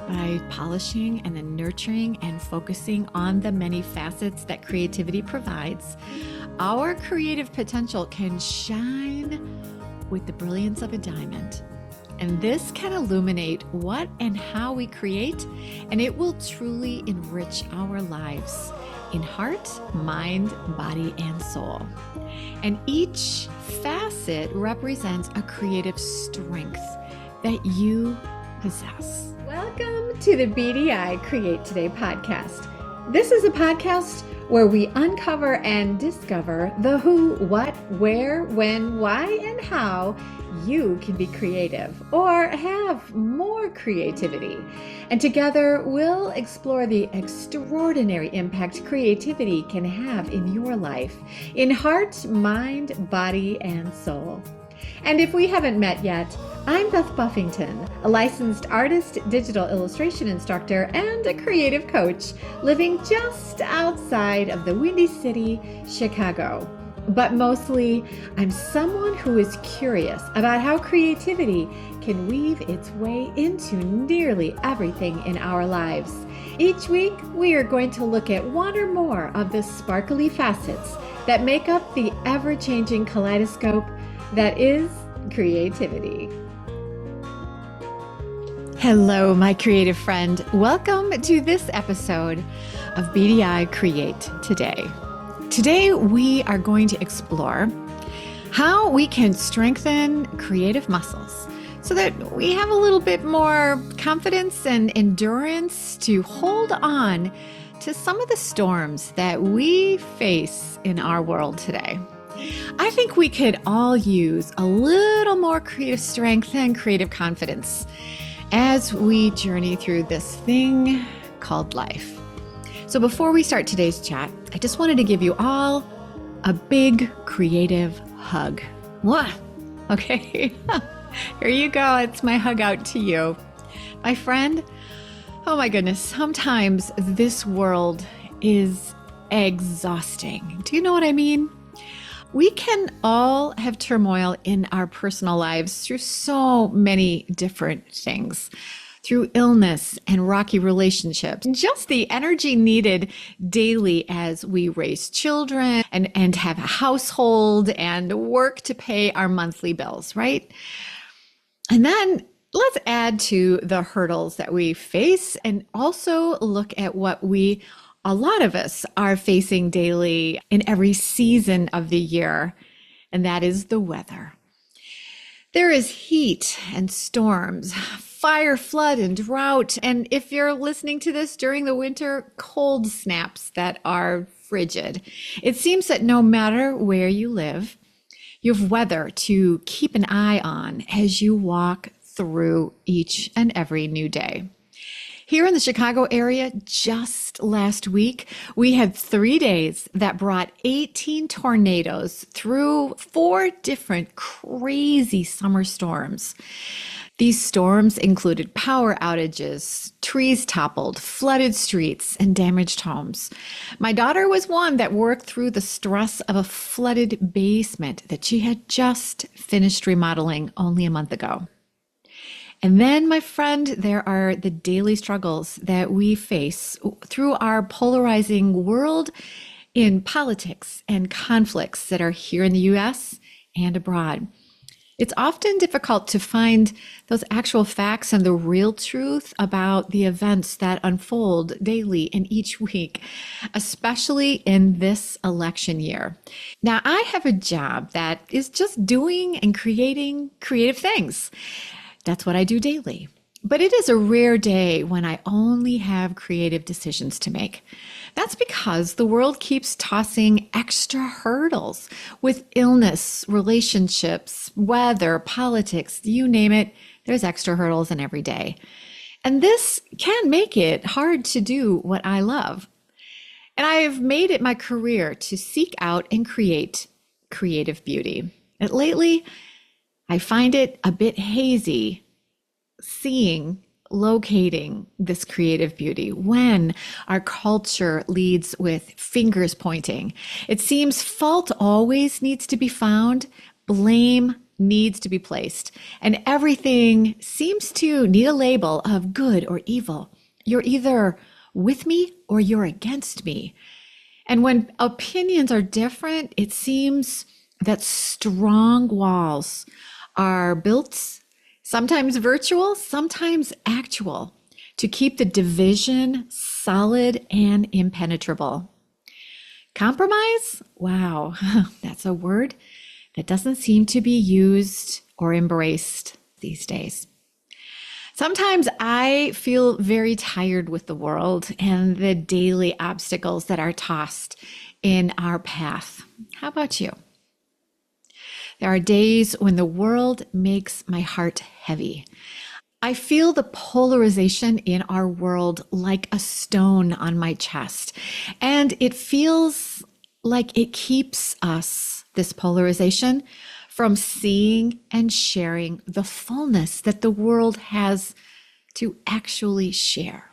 by polishing and then nurturing and focusing on the many facets that creativity provides, our creative potential can shine with the brilliance of a diamond. And this can illuminate what and how we create, and it will truly enrich our lives in heart, mind, body, and soul. And each facet represents a creative strength that you possess. Welcome to the BDI Create Today podcast. This is a podcast where we uncover and discover the who, what, where, when, why, and how you can be creative or have more creativity. And together we'll explore the extraordinary impact creativity can have in your life, in heart, mind, body, and soul. And if we haven't met yet, I'm Beth Buffington, a licensed artist, digital illustration instructor, and a creative coach living just outside of the Windy City, Chicago. But mostly, I'm someone who is curious about how creativity can weave its way into nearly everything in our lives. Each week, we are going to look at one or more of the sparkly facets that make up the ever-changing kaleidoscope that is creativity. Hello, my creative friend. Welcome to this episode of BDI Create Today. Today, we are going to explore how we can strengthen creative muscles so that we have a little bit more confidence and endurance to hold on to some of the storms that we face in our world today. I think we could all use a little more creative strength and creative confidence as we journey through this thing called life. So before we start today's chat, I just wanted to give you all a big creative hug. Mwah! Okay, here you go. It's my hug out to you. My friend, oh my goodness, sometimes this world is exhausting. Do you know what I mean? We can all have turmoil in our personal lives through so many different things, through illness and rocky relationships, just the energy needed daily as we raise children and have a household and work to pay our monthly bills, right? And then let's add to the hurdles that we face and also look at what a lot of us are facing daily in every season of the year, and that is the weather. There is heat and storms, fire, flood, and drought. And if you're listening to this during the winter, cold snaps that are frigid. It seems that no matter where you live, you have weather to keep an eye on as you walk through each and every new day. Here in the Chicago area, just last week, we had 3 days that brought 18 tornadoes through 4 different crazy summer storms. These storms included power outages, trees toppled, flooded streets, and damaged homes. My daughter was one that worked through the stress of a flooded basement that she had just finished remodeling only a month ago. And then, my friend, there are the daily struggles that we face through our polarizing world in politics and conflicts that are here in the U.S. and abroad. It's often difficult to find those actual facts and the real truth about the events that unfold daily in each week, especially in this election year. Now, I have a job that is just doing and creating creative things. That's what I do daily. But it is a rare day when I only have creative decisions to make. That's because the world keeps tossing extra hurdles with illness, relationships, weather, politics, you name it, there's extra hurdles in every day. And this can make it hard to do what I love. And I've made it my career to seek out and create creative beauty. And lately, I find it a bit hazy locating this creative beauty when our culture leads with fingers pointing. It seems fault always needs to be found, blame needs to be placed, and everything seems to need a label of good or evil. You're either with me or you're against me. And when opinions are different, it seems that strong walls are built, sometimes virtual, sometimes actual, to keep the division solid and impenetrable. Compromise? Wow, that's a word that doesn't seem to be used or embraced these days. Sometimes I feel very tired with the world and the daily obstacles that are tossed in our path. How about you? There are days when the world makes my heart heavy. I feel the polarization in our world like a stone on my chest, and it feels like it keeps us, this polarization, from seeing and sharing the fullness that the world has to actually share.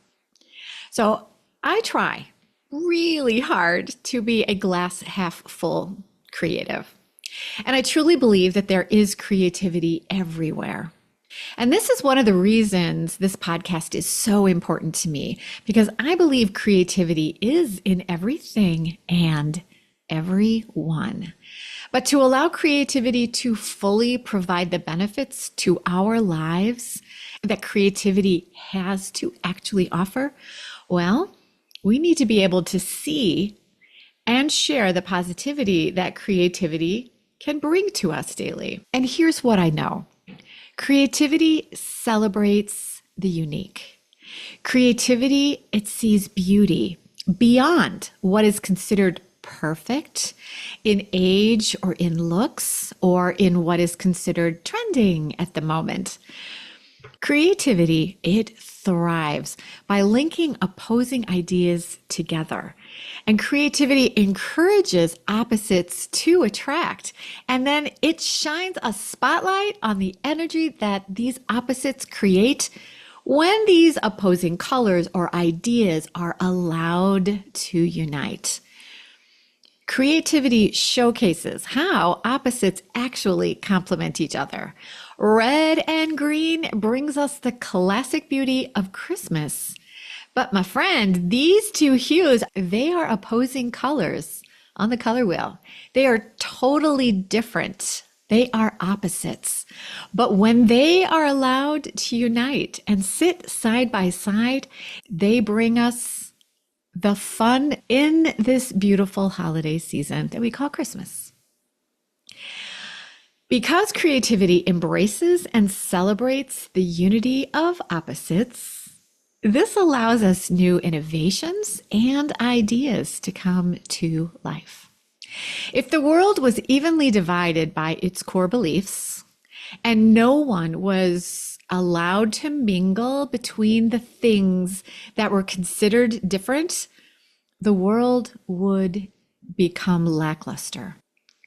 So I try really hard to be a glass half full creative. And I truly believe that there is creativity everywhere. And this is one of the reasons this podcast is so important to me, because I believe creativity is in everything and everyone. But to allow creativity to fully provide the benefits to our lives that creativity has to actually offer, well, we need to be able to see and share the positivity that creativity can bring to us daily. And here's what I know. Creativity celebrates the unique. Creativity, it sees beauty beyond what is considered perfect in age or in looks or in what is considered trending at the moment. Creativity, it thrives by linking opposing ideas together. And creativity encourages opposites to attract. And then it shines a spotlight on the energy that these opposites create when these opposing colors or ideas are allowed to unite. Creativity showcases how opposites actually complement each other. Red and green brings us the classic beauty of Christmas. But my friend, these two hues, they are opposing colors on the color wheel. They are totally different. They are opposites. But when they are allowed to unite and sit side by side, they bring us the fun in this beautiful holiday season that we call Christmas. Because creativity embraces and celebrates the unity of opposites, this allows us new innovations and ideas to come to life. If the world was evenly divided by its core beliefs and no one was allowed to mingle between the things that were considered different, the world would become lackluster.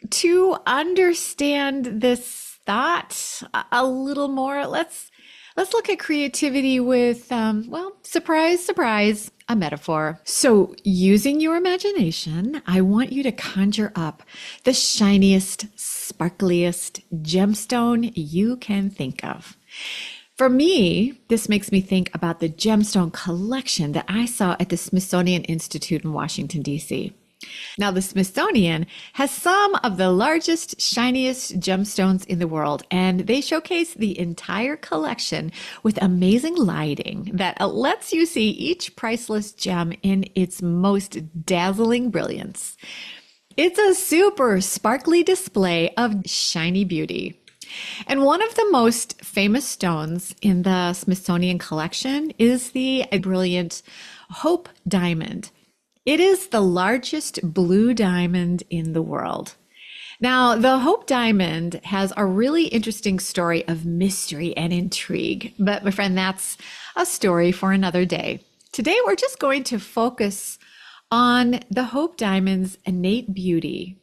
To understand this thought a little more, let's look at creativity with, surprise, surprise, a metaphor. So using your imagination, I want you to conjure up the shiniest, sparkliest gemstone you can think of. For me, this makes me think about the gemstone collection that I saw at the Smithsonian Institute in Washington, D.C. Now, the Smithsonian has some of the largest, shiniest gemstones in the world, and they showcase the entire collection with amazing lighting that lets you see each priceless gem in its most dazzling brilliance. It's a super sparkly display of shiny beauty. And one of the most famous stones in the Smithsonian collection is the brilliant Hope Diamond. It is the largest blue diamond in the world. Now, the Hope Diamond has a really interesting story of mystery and intrigue, but my friend, that's a story for another day. Today, we're just going to focus on the Hope Diamond's innate beauty.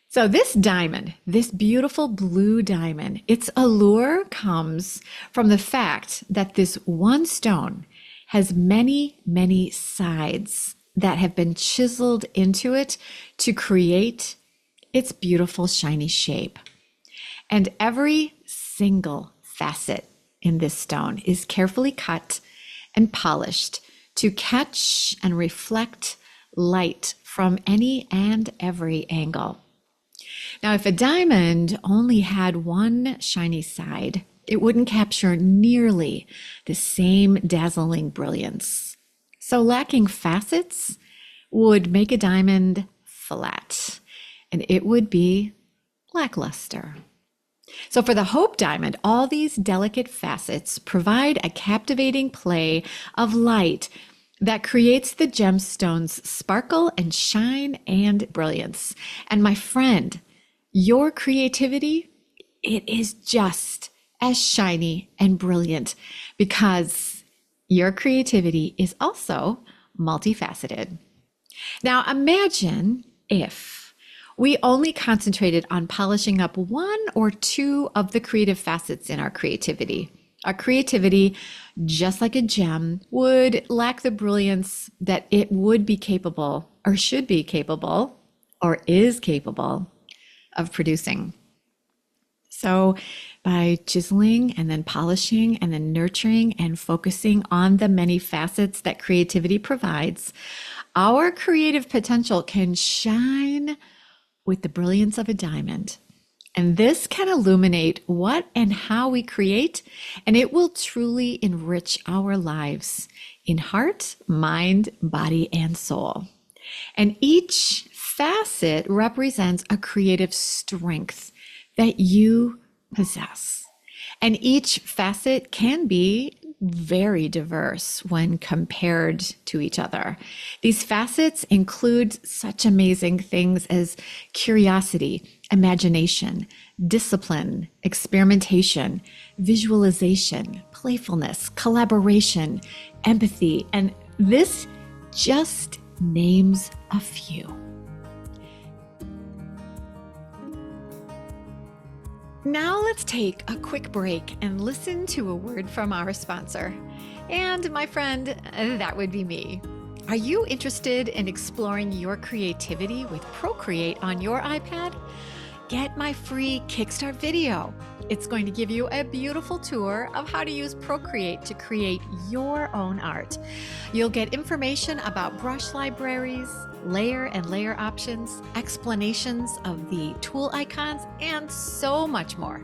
So this diamond, this beautiful blue diamond, its allure comes from the fact that this one stone has many, many sides that have been chiseled into it to create its beautiful shiny shape. And every single facet in this stone is carefully cut and polished to catch and reflect light from any and every angle. Now, if a diamond only had one shiny side, it wouldn't capture nearly the same dazzling brilliance. So lacking facets would make a diamond flat, and it would be lackluster. So for the Hope Diamond, all these delicate facets provide a captivating play of light that creates the gemstone's sparkle and shine and brilliance. And my friend, your creativity, it is just as shiny and brilliant because your creativity is also multifaceted. Now imagine if we only concentrated on polishing up one or two of the creative facets in our creativity. Our creativity, just like a gem, would lack the brilliance that it would be capable, or should be capable, or is capable of producing. So by chiseling and then polishing and then nurturing and focusing on the many facets that creativity provides, our creative potential can shine with the brilliance of a diamond. And this can illuminate what and how we create, and it will truly enrich our lives in heart, mind, body, and soul. And each facet represents a creative strength that you possess. And each facet can be very diverse when compared to each other. These facets include such amazing things as curiosity, imagination, discipline, experimentation, visualization, playfulness, collaboration, empathy, and this just names a few. Now let's take a quick break and listen to a word from our sponsor. And my friend, that would be me. Are you interested in exploring your creativity with Procreate on your iPad? Get my free Kickstart video. It's going to give you a beautiful tour of how to use Procreate to create your own art. You'll get information about brush libraries, layer and layer options, explanations of the tool icons, and so much more.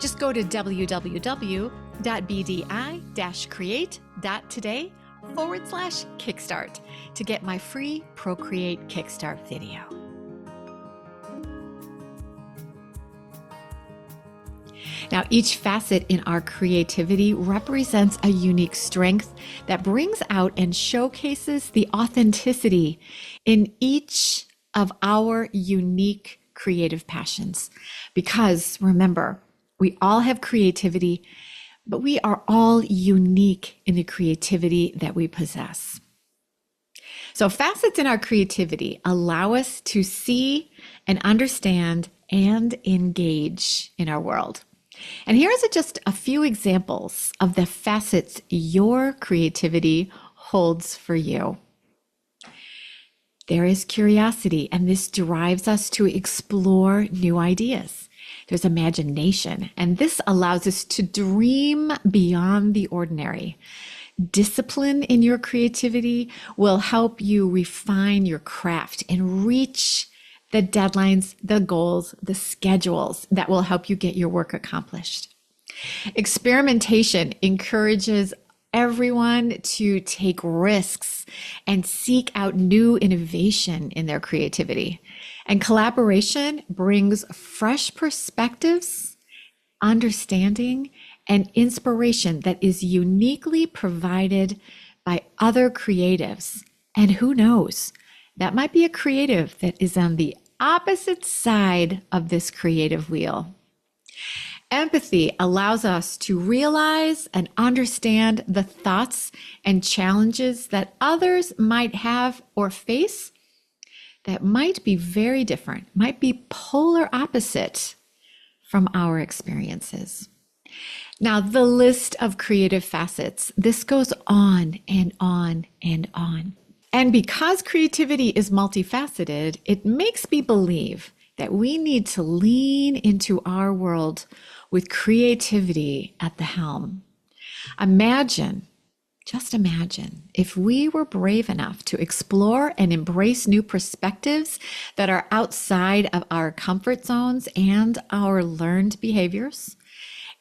Just go to www.bdi-create.today/Kickstart to get my free Procreate Kickstart video. Now, each facet in our creativity represents a unique strength that brings out and showcases the authenticity in each of our unique creative passions. Because remember, we all have creativity, but we are all unique in the creativity that we possess. So facets in our creativity allow us to see and understand and engage in our world. And here's just a few examples of the facets your creativity holds for you. There is curiosity, and this drives us to explore new ideas. There's imagination, and this allows us to dream beyond the ordinary. Discipline in your creativity will help you refine your craft and reach the deadlines, the goals, the schedules that will help you get your work accomplished. Experimentation encourages everyone to take risks and seek out new innovation in their creativity. And collaboration brings fresh perspectives, understanding, and inspiration that is uniquely provided by other creatives. And who knows? That might be a creative that is on the opposite side of this creative wheel. Empathy allows us to realize and understand the thoughts and challenges that others might have or face that might be very different, might be polar opposite from our experiences. Now, the list of creative facets, this goes on and on and on. And because creativity is multifaceted, it makes me believe that we need to lean into our world with creativity at the helm. Just imagine if we were brave enough to explore and embrace new perspectives that are outside of our comfort zones and our learned behaviors.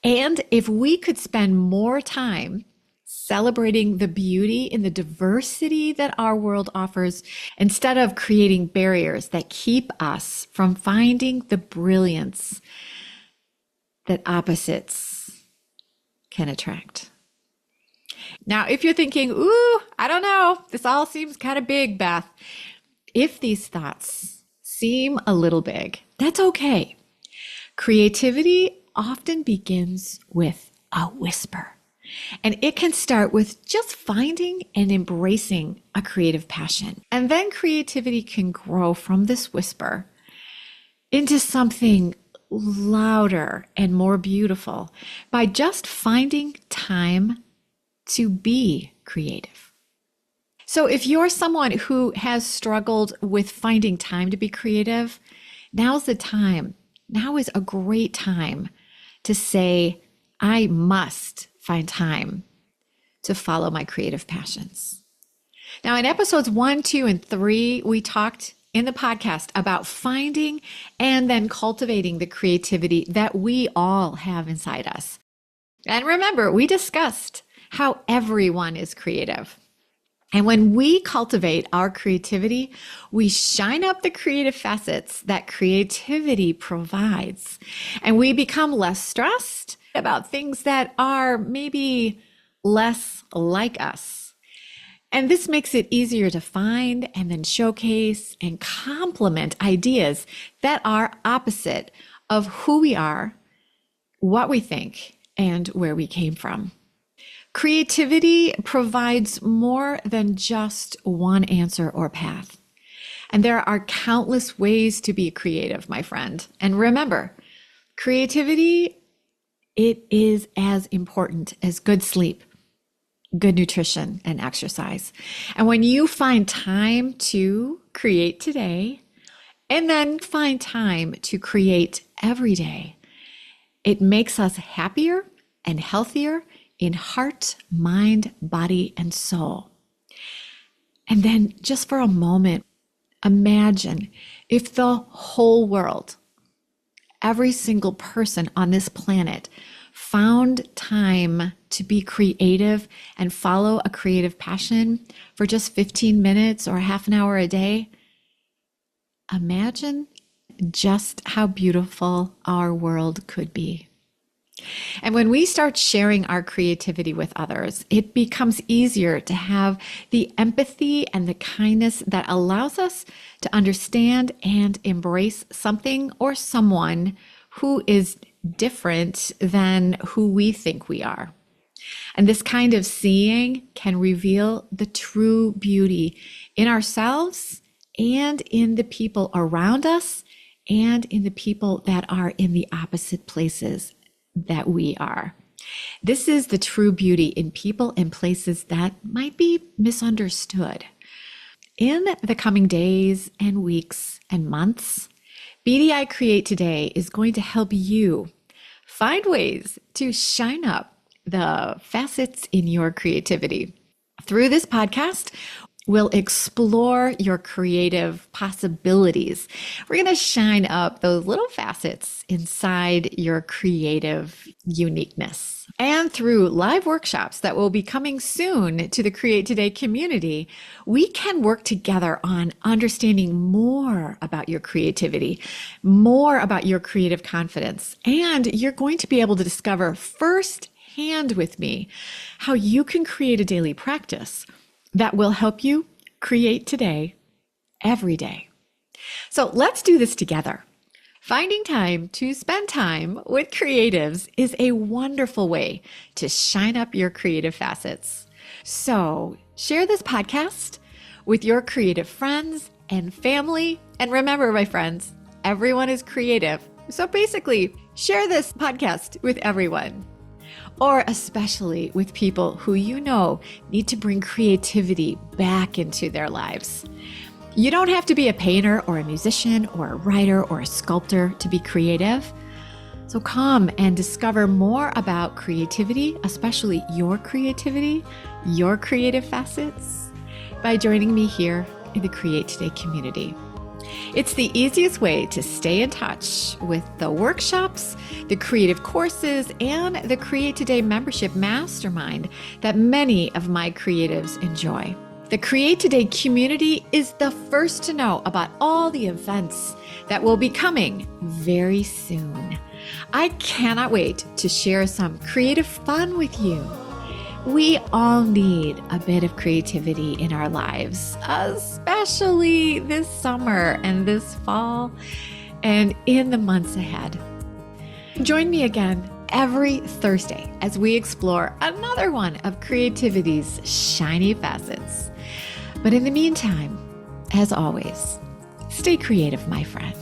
And if we could spend more time celebrating the beauty in the diversity that our world offers, instead of creating barriers that keep us from finding the brilliance that opposites can attract. Now, if you're thinking, ooh, I don't know, this all seems kind of big, Beth. If these thoughts seem a little big, that's okay. Creativity often begins with a whisper, and it can start with just finding and embracing a creative passion. And then creativity can grow from this whisper into something louder and more beautiful by just finding time to be creative. So if you're someone who has struggled with finding time to be creative, now's the time. Now is a great time to say, I must find time to follow my creative passions. Now, in episodes 1, 2, and 3, we talked in the podcast about finding and then cultivating the creativity that we all have inside us. And remember, we discussed how everyone is creative. And when we cultivate our creativity, we shine up the creative facets that creativity provides. And we become less stressed about things that are maybe less like us. And this makes it easier to find and then showcase and complement ideas that are opposite of who we are, what we think, and where we came from. Creativity provides more than just one answer or path. And there are countless ways to be creative, my friend. And remember, creativity, it is as important as good sleep, good nutrition, and exercise. And when you find time to create today, and then find time to create every day, it makes us happier and healthier in heart, mind, body, and soul. And then just for a moment, imagine if the whole world, every single person on this planet, found time to be creative and follow a creative passion for just 15 minutes or half an hour a day. Imagine just how beautiful our world could be. And when we start sharing our creativity with others, it becomes easier to have the empathy and the kindness that allows us to understand and embrace something or someone who is different than who we think we are. And this kind of seeing can reveal the true beauty in ourselves and in the people around us and in the people that are in the opposite places that we are. This is the true beauty in people and places that might be misunderstood. In the coming days and weeks and months, BDI Create Today is going to help you find ways to shine up the facets in your creativity. Through this podcast, we'll explore your creative possibilities. We're going to shine up those little facets inside your creative uniqueness. And through live workshops that will be coming soon to the Create Today community, we can work together on understanding more about your creativity, more about your creative confidence. And you're going to be able to discover firsthand with me how you can create a daily practice that will help you create today, every day. So let's do this together. Finding time to spend time with creatives is a wonderful way to shine up your creative facets. So share this podcast with your creative friends and family. And remember, my friends, everyone is creative. So basically, share this podcast with everyone, or especially with people who you know need to bring creativity back into their lives. You don't have to be a painter or a musician or a writer or a sculptor to be creative. So come and discover more about creativity, especially your creativity, your creative facets, by joining me here in the Create Today community. It's the easiest way to stay in touch with the workshops, the creative courses, and the Create Today membership mastermind that many of my creatives enjoy. The Create Today community is the first to know about all the events that will be coming very soon. I cannot wait to share some creative fun with you. We all need a bit of creativity in our lives, especially this summer and this fall and in the months ahead. Join me again every Thursday as we explore another one of creativity's shiny facets. But in the meantime, as always, stay creative, my friend.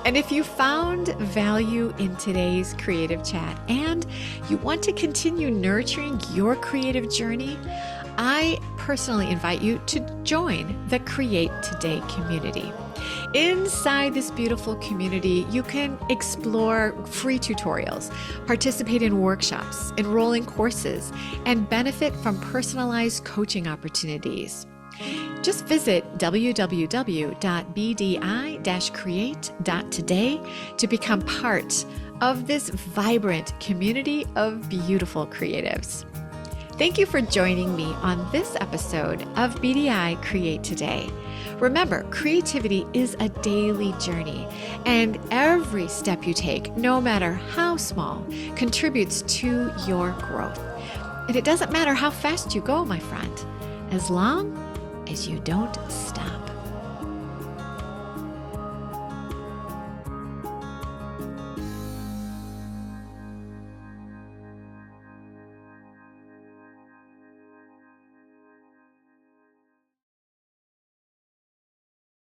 And if you found value in today's creative chat and you want to continue nurturing your creative journey, I personally invite you to join the Create Today community. Inside this beautiful community, you can explore free tutorials, participate in workshops, enroll in courses, and benefit from personalized coaching opportunities. Just visit www.bdi-create.today to become part of this vibrant community of beautiful creatives. Thank you for joining me on this episode of BDI Create Today. Remember, creativity is a daily journey, and every step you take, no matter how small, contributes to your growth. And it doesn't matter how fast you go, my friend, as long as you don't stop.